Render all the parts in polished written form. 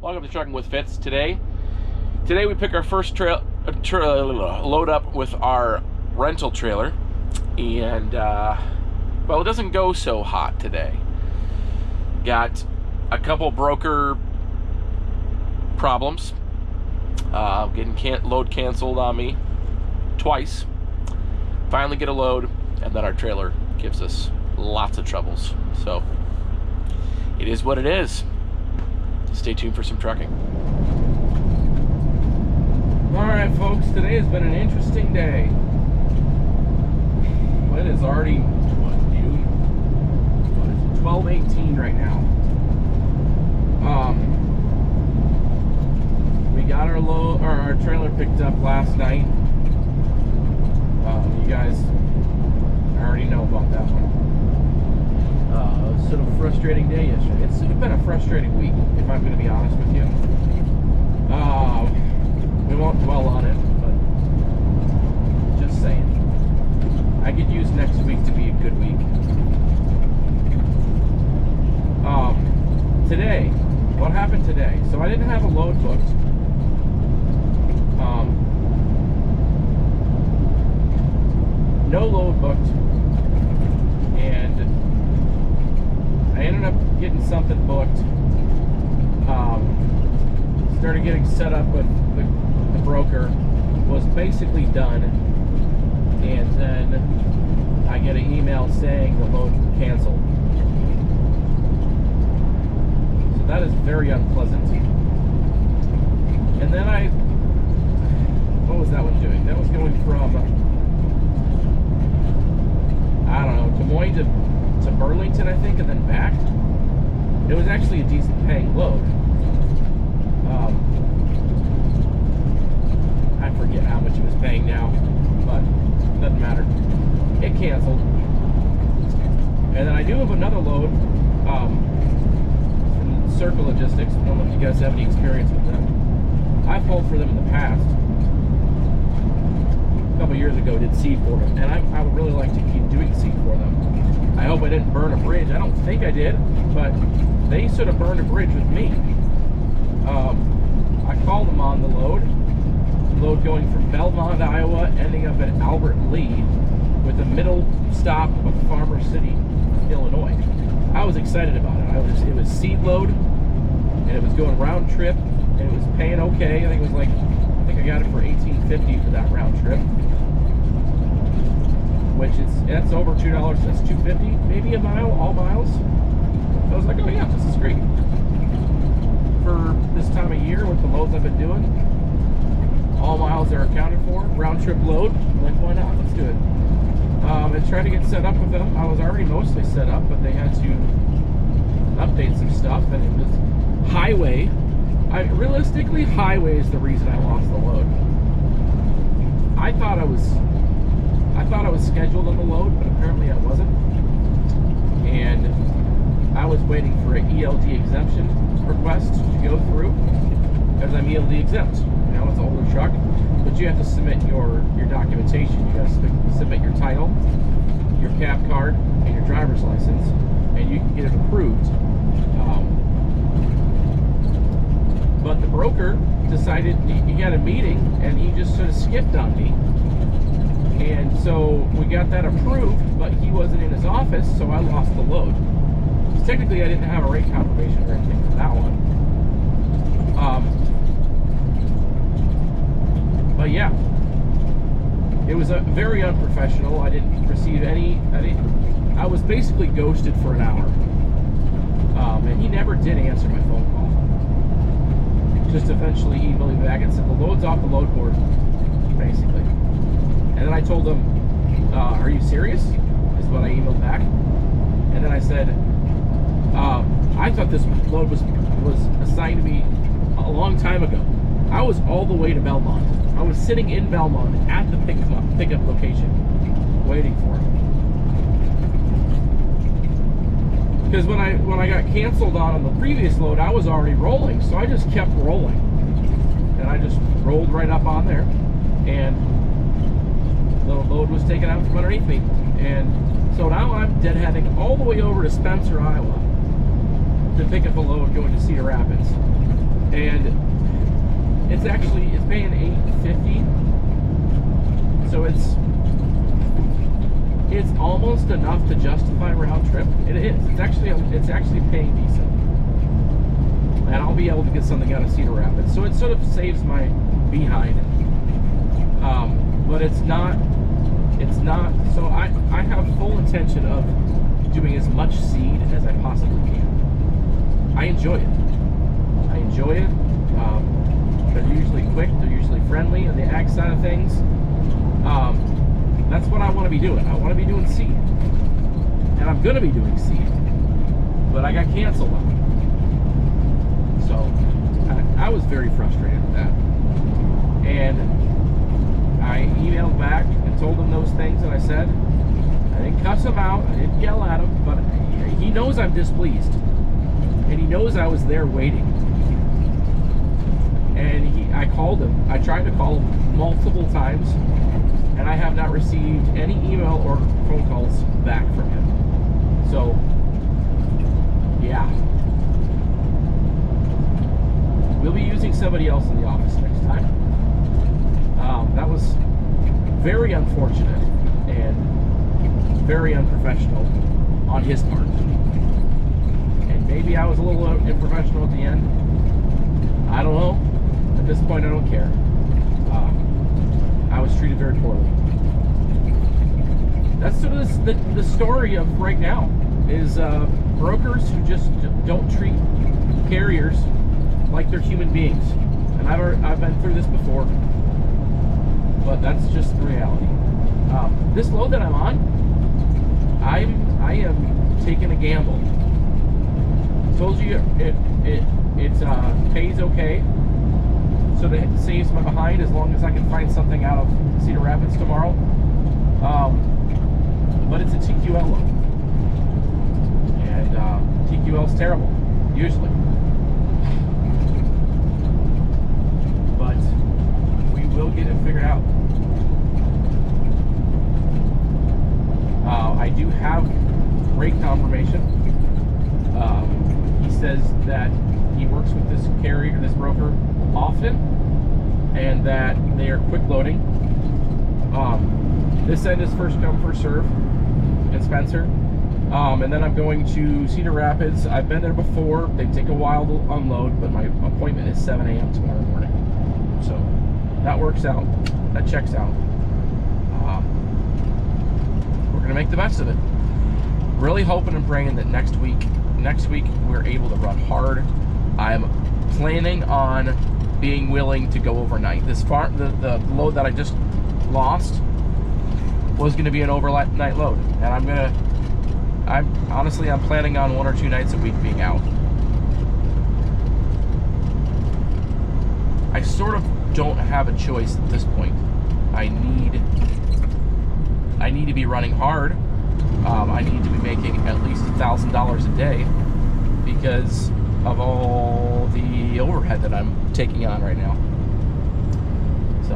Welcome to Trucking with Fitz. Today we pick our first load up with our rental trailer, and well, it doesn't go so hot today. Got a couple broker problems. Getting load canceled on me twice. Finally get a load, and then our trailer gives us lots of troubles. So it is what it is. Stay tuned for some trucking. Alright folks, today has been an interesting day. Well, it is already, noon? What is it, 12:18 right now. We got our trailer picked up last night. You guys already know about that one. It was sort of a frustrating day yesterday. It's sort of been a frustrating week, if I'm going to be honest with you. We won't dwell on it, but just saying. I could use next week to be a good week. Today, what happened today? So I didn't have a load booked. No load booked, and I ended up getting something booked. Started getting set up with the broker, was basically done, and then I get an email saying the load canceled. So that is very unpleasant. And then what was that one doing? That was going from, I don't know, Des Moines to Burlington, I think, and then back. It was actually a decent paying load. I forget how much it was paying now, but it doesn't matter. It canceled. And then I do have another load from Circle Logistics. I don't know if you guys have any experience with them. I've hauled for them in the past. A couple years ago, did seed for them, and I would really like to keep doing seed for them. I hope I didn't burn a bridge. I don't think I did, but they sort of burned a bridge with me. I called them on the load going from Belmont, Iowa, ending up at Albert Lee, with a middle stop of Farmer City, Illinois. I was excited about it. It was seed load, and it was going round trip, and it was paying okay. I think I got it for $18.50 for that round trip, that's over $2. That's $2.50 maybe a mile, all miles. So I was like, oh yeah, this is great for this time of year with the loads I've been doing. All miles are accounted for, round trip load. I'm like, why not? Let's do it. And try to get set up with them. I was already mostly set up, but they had to update some stuff, and it was highway. Realistically, highway is the reason I lost the load. I thought I was scheduled on the load, but apparently I wasn't. And I was waiting for an ELD exemption request to go through, because I'm ELD exempt. You know, it's an older truck, but you have to submit your documentation. You have to submit your title, your cab card, and your driver's license, and you can get it approved. But the broker decided he had a meeting, and he just sort of skipped on me. And so we got that approved, but he wasn't in his office, so I lost the load. So technically, I didn't have a rate confirmation or anything for that one. But yeah, it was very unprofessional. I didn't receive I was basically ghosted for an hour. And he never did answer my phone call. Just eventually emailed me back and said, the load's off the load board, basically. And then I told him, are you serious? Is what I emailed back. And then I said, I thought this load was assigned to me a long time ago. I was all the way to Belmont. I was sitting in Belmont at the pickup location, waiting for him. Because when I got canceled on the previous load, I was already rolling, so I just kept rolling. And I just rolled right up on there, and the load was taken out from underneath me. And so now I'm deadheading all the way over to Spencer, Iowa, to pick up a load going to Cedar Rapids. and it's paying $850. So it's almost enough to justify a round trip. It is. It's actually paying decent, and I'll be able to get something out of Cedar Rapids. So it sort of saves my behind. But it's not. So I have full intention of doing as much seed as I possibly can. I enjoy it. They're usually quick. They're usually friendly on the ag side of things. That's what I want to be doing. I want to be doing seed, and I'm going to be doing seed, but I got canceled on it. So I was very frustrated with that, and I emailed back and told him those things that I said. I didn't cuss him out. I didn't yell at him, but he knows I'm displeased, and he knows I was there waiting. And I called him. I tried to call him multiple times, and I have not received any email or phone calls back from him. So, yeah. We'll be using somebody else in the office next time. That was very unfortunate and very unprofessional on his part. And maybe I was a little unprofessional at the end. I don't know. At this point, I don't care. I was treated very poorly. That's sort of the story of right now, is brokers who just don't treat carriers like they're human beings. And I've been through this before, but that's just the reality. This load that I'm on, I am taking a gamble. Told you it pays okay. So that it saves my behind as long as I can find something out of Cedar Rapids tomorrow. But it's a TQL load. And TQL's terrible, usually. But we will get it figured out. I do have rate confirmation. He says that he works with this carrier, this broker, often, and that they are quick loading. This end is first come, first serve in Spencer. And then I'm going to Cedar Rapids. I've been there before. They take a while to unload, but my appointment is 7 a.m. tomorrow morning. So that works out. That checks out. We're going to make the best of it. Really hoping and praying that next week we're able to run hard. I'm planning on being willing to go overnight. The load that I just lost was going to be an overnight load, and I'm planning on 1 or 2 nights a week being out. I sort of don't have a choice at this point. I need to be running hard. I need to be making at least $1,000 a day because of all the overhead that I'm taking on right now. So,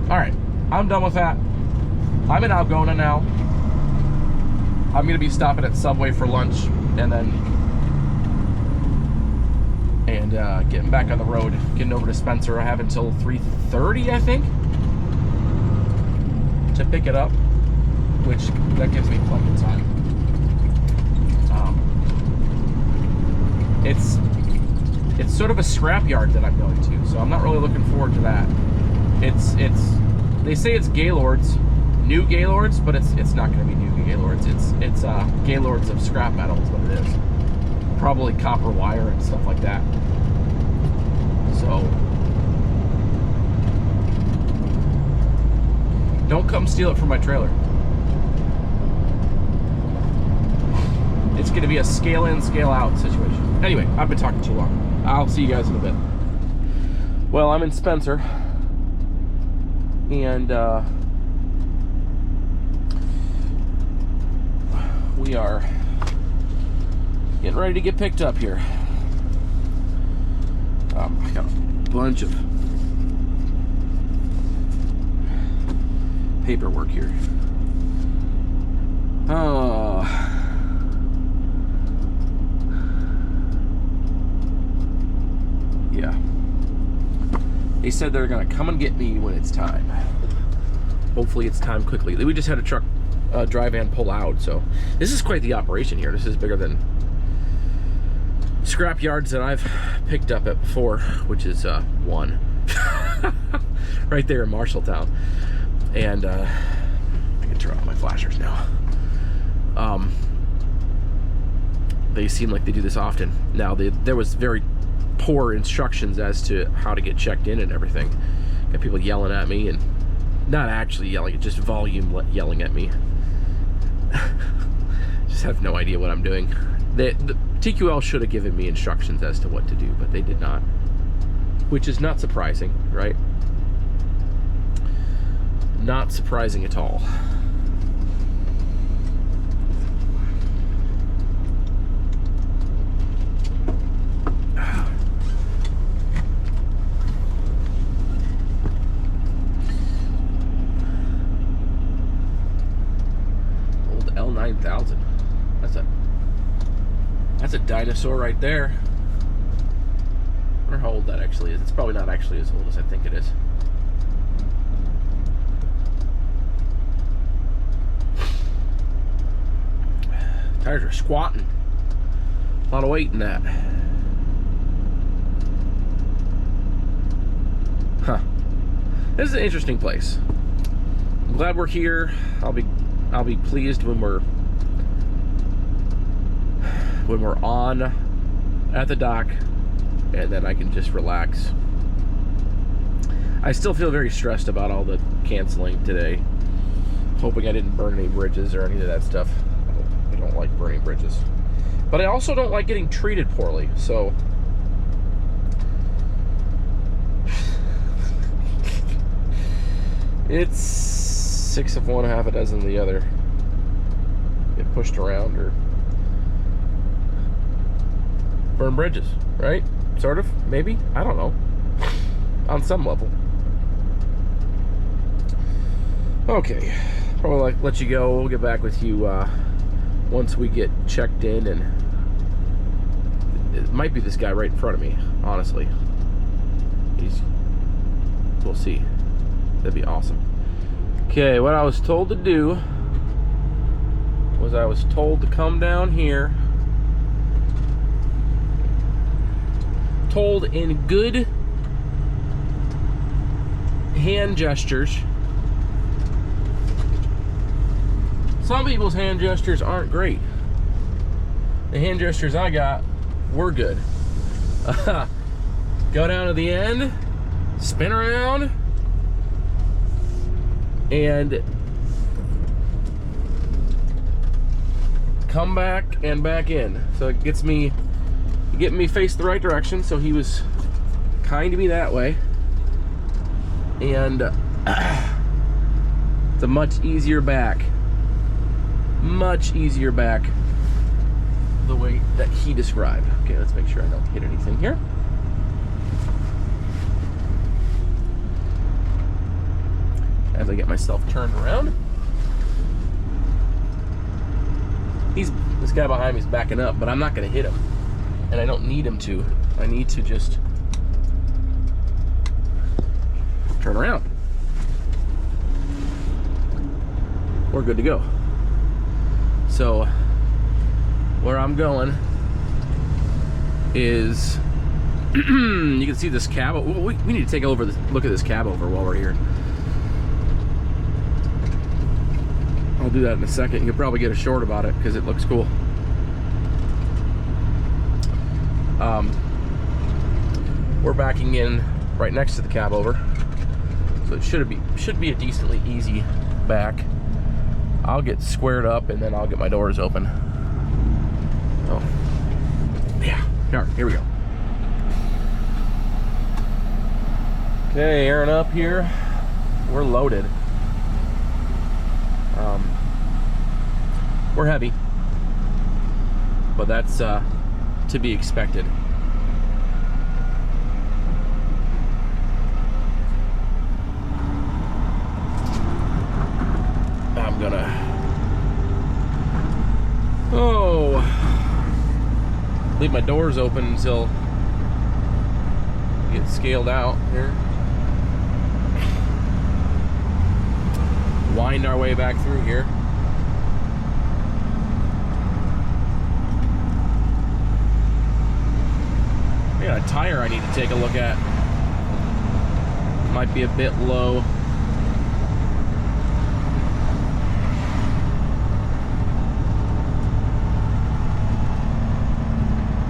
all right, I'm done with that. I'm in Algona now. I'm gonna be stopping at Subway for lunch and then getting back on the road, getting over to Spencer. I have until 3:30, I think, to pick it up, which that gives me plenty of time. It's sort of a scrapyard that I'm going to, so I'm not really looking forward to that. They say it's Gaylords, new Gaylords, but it's not going to be new Gaylords. It's Gaylords of scrap metal is what it is. Probably copper wire and stuff like that. So don't come steal it from my trailer. It's going to be a scale in, scale out situation. Anyway, I've been talking too long. I'll see you guys in a bit. Well, I'm in Spencer, and we are getting ready to get picked up here. I got a bunch of paperwork here. Yeah. They said they're gonna come and get me when it's time. Hopefully it's time quickly. We just had a truck, dry van pull out, so this is quite the operation here. This is bigger than scrap yards that I've picked up at before, which is one right there in Marshalltown. And I can turn off my flashers now. They seem like they do this often. Now, there was very poor instructions as to how to get checked in and everything. Got people yelling at me, and not actually yelling, just volume yelling at me. Just have no idea what I'm doing. The TQL should have given me instructions as to what to do, but they did not, which is not surprising, right? Not surprising at all. Old L9000. That's a dinosaur right there. I wonder how old that actually is. It's probably not actually as old as I think it is. Tires are squatting. A lot of weight in that. Huh. This is an interesting place. I'm glad we're here. I'll be pleased when we're on at the dock, and then I can just relax. I still feel very stressed about all the canceling today. Hoping I didn't burn any bridges or any of that stuff. I don't like burning bridges. But I also don't like getting treated poorly, so it's 6 of one, half a dozen of the other. Get pushed around or burn bridges, right? Sort of, maybe, I don't know. On some level. Okay, probably let you go. We'll get back with you once we get checked in, and it might be this guy right in front of me, honestly. We'll see. That'd be awesome. Okay, what I was told to do was I was told to come down here. Told in good hand gestures. Some people's hand gestures aren't great. The hand gestures I got were good. Go down to the end, spin around, and come back and back in. So it gets me, getting me faced the right direction. So he was kind to me that way, and it's a much easier back. Much easier back the way that he described. Okay, let's make sure I don't hit anything here. As I get myself turned around. This guy behind me is backing up, but I'm not going to hit him. And I don't need him to. I need to just turn around. We're good to go. So, where I'm going is, you can see this cab. We need to take a look at this cab over while we're here. I'll do that in a second. You'll probably get a short about it because it looks cool. We're backing in right next to the cab over, so it should be a decently easy back. I'll get squared up and then I'll get my doors open. Oh, yeah. Here we go. Okay, airing up here. We're loaded. We're heavy, but that's to be expected. I'm gonna leave my doors open until it gets scaled out here. wind our way back through here. I got a tire I need to take a look at. Might be a bit low.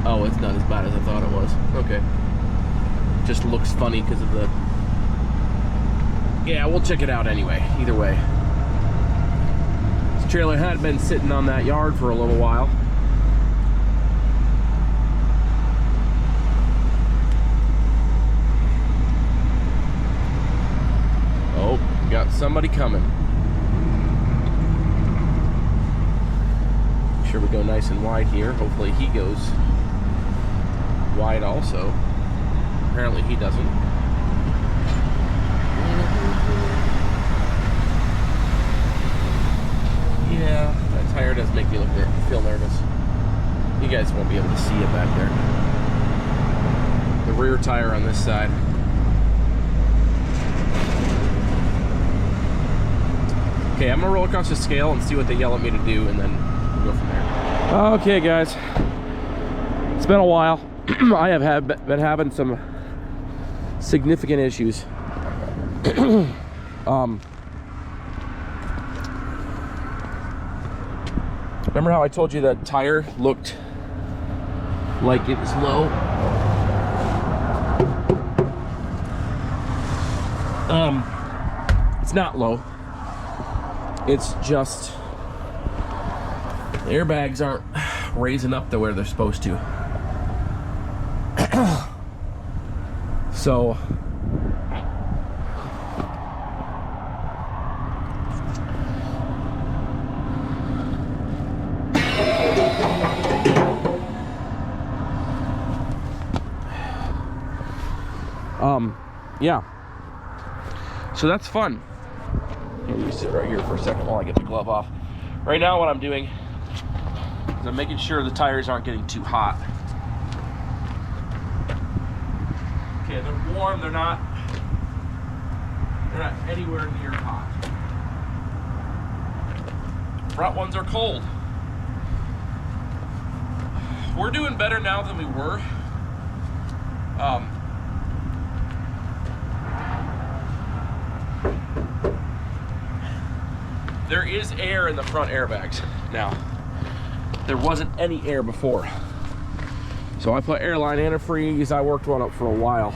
Oh, it's not as bad as I thought it was. Okay. Just looks funny because of the... Yeah, we'll check it out anyway, either way. This trailer had been sitting on that yard for a little while. Oh, got somebody coming. Make sure we go nice and wide here. Hopefully he goes wide also. Apparently he doesn't. Yeah, that tire does make me feel nervous. You guys won't be able to see it back there. The rear tire on this side. Okay, I'm gonna roll across the scale and see what they yell at me to do, and then we'll go from there. Okay, guys, it's been a while. I have been having some significant issues. Remember how I told you that tire looked like it was low? It's not low. It's just the airbags aren't raising up to where they're supposed to. So yeah, so that's fun. Let me sit right here for a second while I get the glove off. Right now what I'm doing is I'm making sure the tires aren't getting too hot. Okay, they're warm, they're not anywhere near hot. Front ones are cold. We're doing better now than we were. There is air in the front airbags now. There wasn't any air before. So I put airline antifreeze. I worked one up for a while.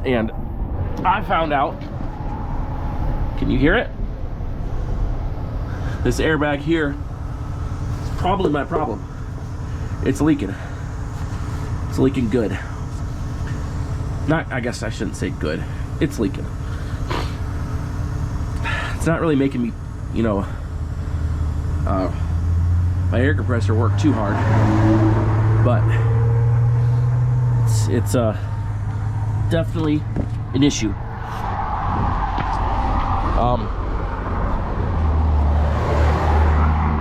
And I found out, can you hear it? This airbag here is probably my problem. It's leaking. It's leaking good. I guess I shouldn't say good. It's leaking. It's not really making me, you know, my air compressor work too hard, but it's definitely an issue.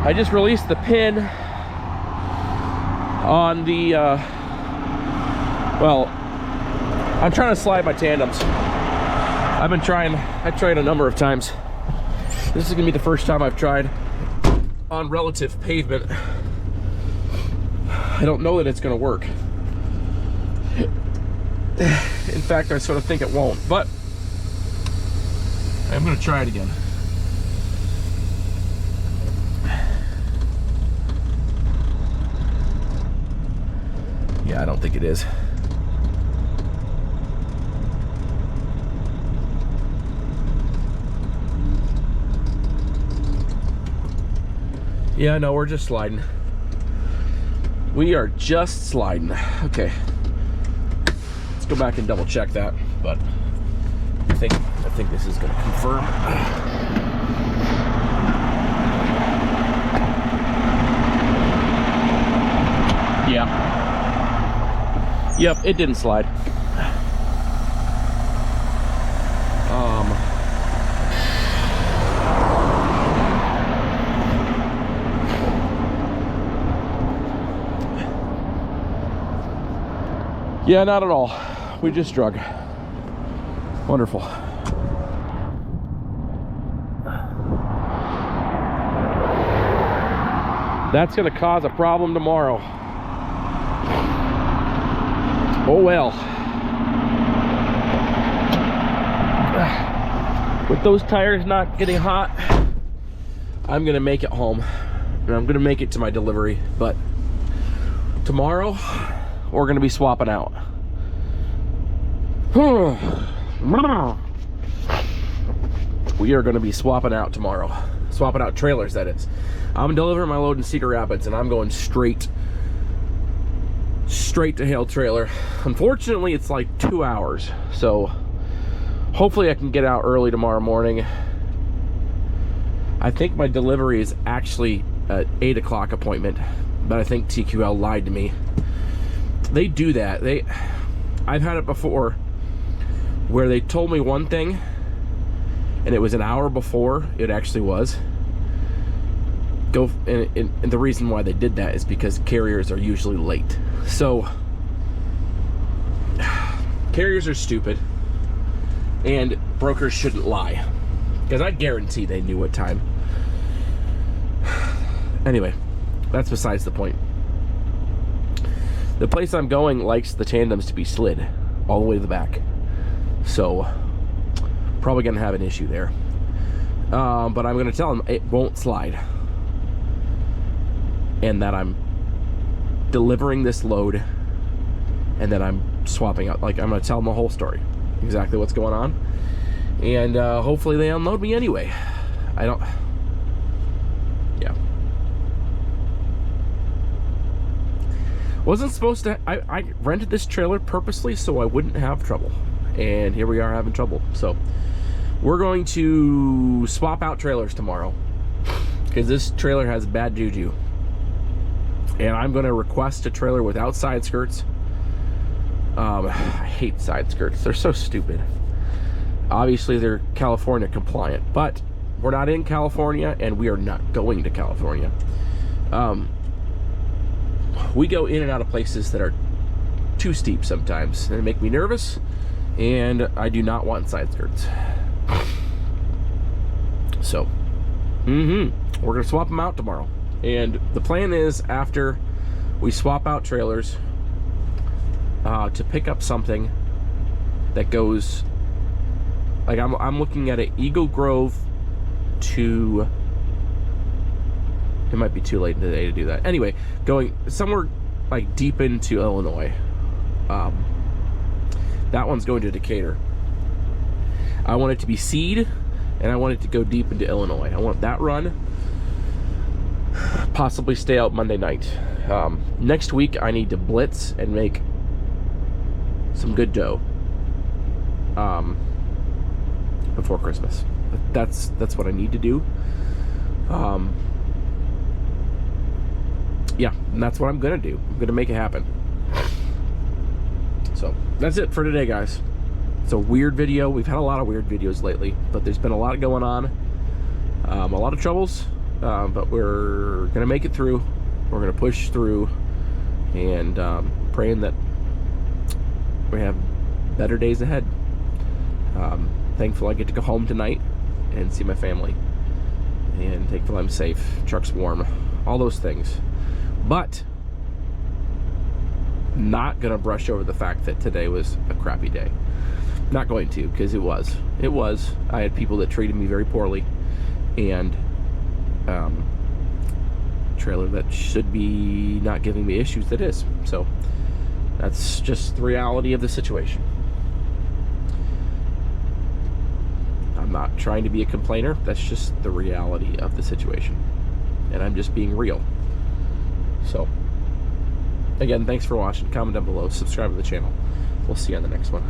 I just released the pin on the well, I'm trying to slide my tandems. I tried a number of times. This is gonna be the first time I've tried on relative pavement. I don't know that it's gonna work. In fact, I sort of think it won't, but I'm gonna try it again. Yeah, I don't think it is. Yeah, no, we're just sliding. We are just sliding. Okay. Let's go back and double check that, but I think this is gonna confirm. Yeah. Yep, it didn't slide. Yeah, not at all. We just drug. Wonderful. That's going to cause a problem tomorrow. Oh well. With those tires not getting hot, I'm going to make it home. And I'm going to make it to my delivery. But tomorrow, we're going to be swapping out. We are going to be swapping out tomorrow. Swapping out trailers, that is. I'm delivering my load in Cedar Rapids, and I'm going straight to Hale Trailer. Unfortunately, it's like 2 hours, so hopefully I can get out early tomorrow morning. I think my delivery is actually an 8 o'clock appointment, but I think TQL lied to me. They do that. I've had it before where they told me one thing and it was an hour before it actually was. And the reason why they did that is because carriers are usually late. So carriers are stupid, and brokers shouldn't lie, because I guarantee they knew what time. Anyway, that's besides the point. The place I'm going likes the tandems to be slid all the way to the back, so probably gonna have an issue there. But I'm gonna tell them it won't slide, and that I'm delivering this load, and then I'm swapping out. Like, I'm gonna tell them the whole story, exactly what's going on, and hopefully they unload me anyway. Yeah. Wasn't supposed to. I rented this trailer purposely so I wouldn't have trouble, and here we are having trouble. So we're going to swap out trailers tomorrow, because this trailer has bad juju. And I'm going to request a trailer without side skirts. I hate side skirts. They're so stupid. Obviously, they're California compliant, but we're not in California, and we are not going to California. We go in and out of places that are too steep sometimes, and they make me nervous, and I do not want side skirts. So, we're going to swap them out tomorrow. And the plan is, after we swap out trailers, to pick up something that goes, like, I'm looking at an Eagle Grove to, it might be too late today to do that. Anyway, going somewhere like deep into Illinois. That one's going to Decatur. I want it to be seed, and I want it to go deep into Illinois. I want that run. Possibly stay out Monday night. Next week I need to blitz and make some good dough before Christmas. That's what I need to do. Yeah, and that's what I'm gonna do. I'm gonna make it happen. So that's it for today, guys. It's a weird video. We've had a lot of weird videos lately, but there's been a lot going on, a lot of troubles. But we're gonna make it through. We're gonna push through, and praying that we have better days ahead. Thankful I get to go home tonight and see my family, and thankful I'm safe, truck's warm, all those things. But not gonna brush over the fact that today was a crappy day. Not going to, because it was. I had people that treated me very poorly, and trailer that should be not giving me issues that is. So that's just the reality of the situation. I'm not trying to be a complainer. That's just the reality of the situation, and I'm just being real. So again, thanks for watching. Comment down below, subscribe to the channel. We'll see you on the next one.